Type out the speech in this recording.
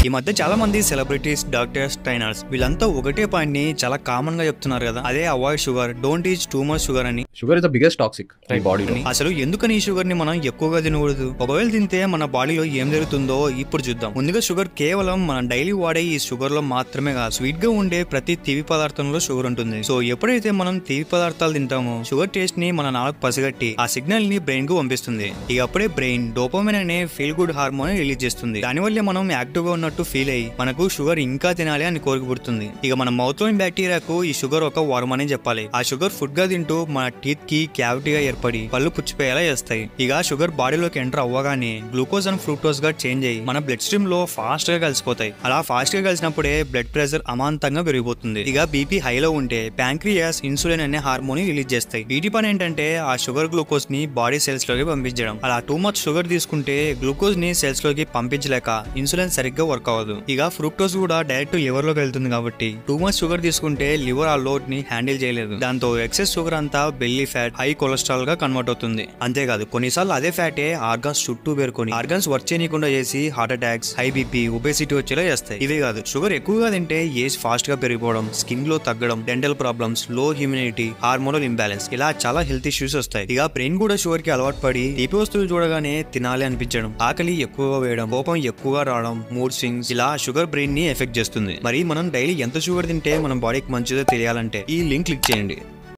ఈ మధ్య చాలా మంది సెలబ్రిటీస్, డాక్టర్స్, ట్రైనర్స్ వీళ్ళంతా ఒకటే పాయింట్ ని చాలా కామన్ గా చెప్తున్నారు కదా, అదే avoid sugar, don't eat too much sugar అని. Sugar is the biggest toxic బాడీలో. అసలు ఎందుకని ఈ షుగర్ ని మనం ఎక్కువగా తినకూడదు? ఒకవేళ తింటే మన బాడీలో ఏం జరుగుతుందో ఇప్పుడు చూద్దాం. ముందుగా షుగర్ కేవలం మనం డైలీ వాడే ఈ షుగర్ లో మాత్రమే కాదు, స్వీట్ గా ఉండే ప్రతి తీపి పదార్థంలో షుగర్ ఉంటుంది. సో ఎప్పుడైతే మనం తీపి పదార్థాలు తింటామో షుగర్ టేస్ట్ ని మన నాలుగు పసిగట్టి ఆ సిగ్నల్ ని బ్రెయిన్ కు పంపిస్తుంది. ఇక అప్పుడే బ్రెయిన్ డోపమైన్ అనే ఫీల్ గుడ్ హార్మోన్ రిలీజ్ చేస్తుంది. దానివల్ల మనం యాక్టివ్ గా ఉన్నట్టు ఫీల్ అయ్యి మనకు షుగర్ ఇంకా తినాలి అని కోరిక పుడుతుంది. ఇక మన మౌత్ లోని బ్యాక్టీరియాకు ఈ షుగర్ ఒక వరం అని చెప్పాలి. ఆ షుగర్ ఫుడ్ గా తింటూ మన టీత్ కి క్యావిటీగా ఏర్పడి పళ్ళు పుచ్చిపోయేలా చేస్తాయి. ఇక షుగర్ బాడీలోకి ఎంటర్ అవ్వగానే గ్లూకోజ్ అండ్ ఫ్రూక్టోజ్ గా చేంజ్ అయ్యి మన బ్లడ్ స్ట్రీమ్ లో ఫాస్ట్ గా కలిసిపోతాయి. అలా ఫాస్ట్ గా కలిసినప్పుడే బ్లడ్ ప్రెషర్ అమాంతంగా పెరిగిపోతుంది. ఇక బీపీ హైలో ఉంటే ప్యాంక్రియాస్ ఇన్సులిన్ అనే హార్మోన్ రిలీజ్ చేస్తాయి. వీటి పని ఏంటంటే ఆ షుగర్ గ్లూకోజ్ ని బాడీ సెల్స్ లోకి పంపించడం. అలా టూ మచ్ షుగర్ తీసుకుంటే గ్లూకోజ్ ని సెల్స్ లోకి పంపించలేక ఇన్సులిన్ సరిగ్గా వర్క్ అవ్వదు. ఇక ఫ్రూక్టోజ్ కూడా డైరెక్ట్ లివర్ లోకి వెళ్తుంది కాబట్టి టూ మచ్ షుగర్ తీసుకుంటే లివర్ ఆ లోడ్ ని హ్యాండిల్ చేయలేదు. దాంతో ఎక్సెస్ షుగర్ అంతా బెల్లీ ఫ్యాట్, హై కొలెస్ట్రాల్ గా కన్వర్ట్ అవుతుంది. అంతేకాదు కొన్నిసార్లు అదే ఫ్యాటే ఆర్గాన్స్ చుట్టూ పేర్కొని ఆర్గాన్స్ వర్క్ చేయకుండా చేసి heart attacks, high BP, obesity వచ్చేలా చేస్తాయి. ఇవే కాదు, షుగర్ ఎక్కువగా తింటే ఏజ్ ఫాస్ట్ గా పెరిగిపోవడం, స్కిన్ లో తగ్గడం, డెంటల్ ప్రాబ్లమ్స్, లో హ్యూమినిటీ, హార్మోనల్ ఇంబ్యాలెన్స్, ఇలా చాలా హెల్త్ ఇష్యూస్ వస్తాయి. ఇక బ్రెయిన్ కూడా షుగర్ కి అలవాటు పడి తీపి వస్తువులు చూడగానే తినాలి అనిపించడం, ఆకలి ఎక్కువగా వేయడం, కోపం ఎక్కువగా రావడం, మూడ్ స్వింగ్స్, ఇలా షుగర్ బ్రెయిన్ ని ఎఫెక్ట్ చేస్తుంది. మరి మనం డైలీ ఎంత షుగర్ తింటే మన బాడీకి మంచిదో తెలియాలంటే ఈ లింక్ క్లిక్ చేయండి.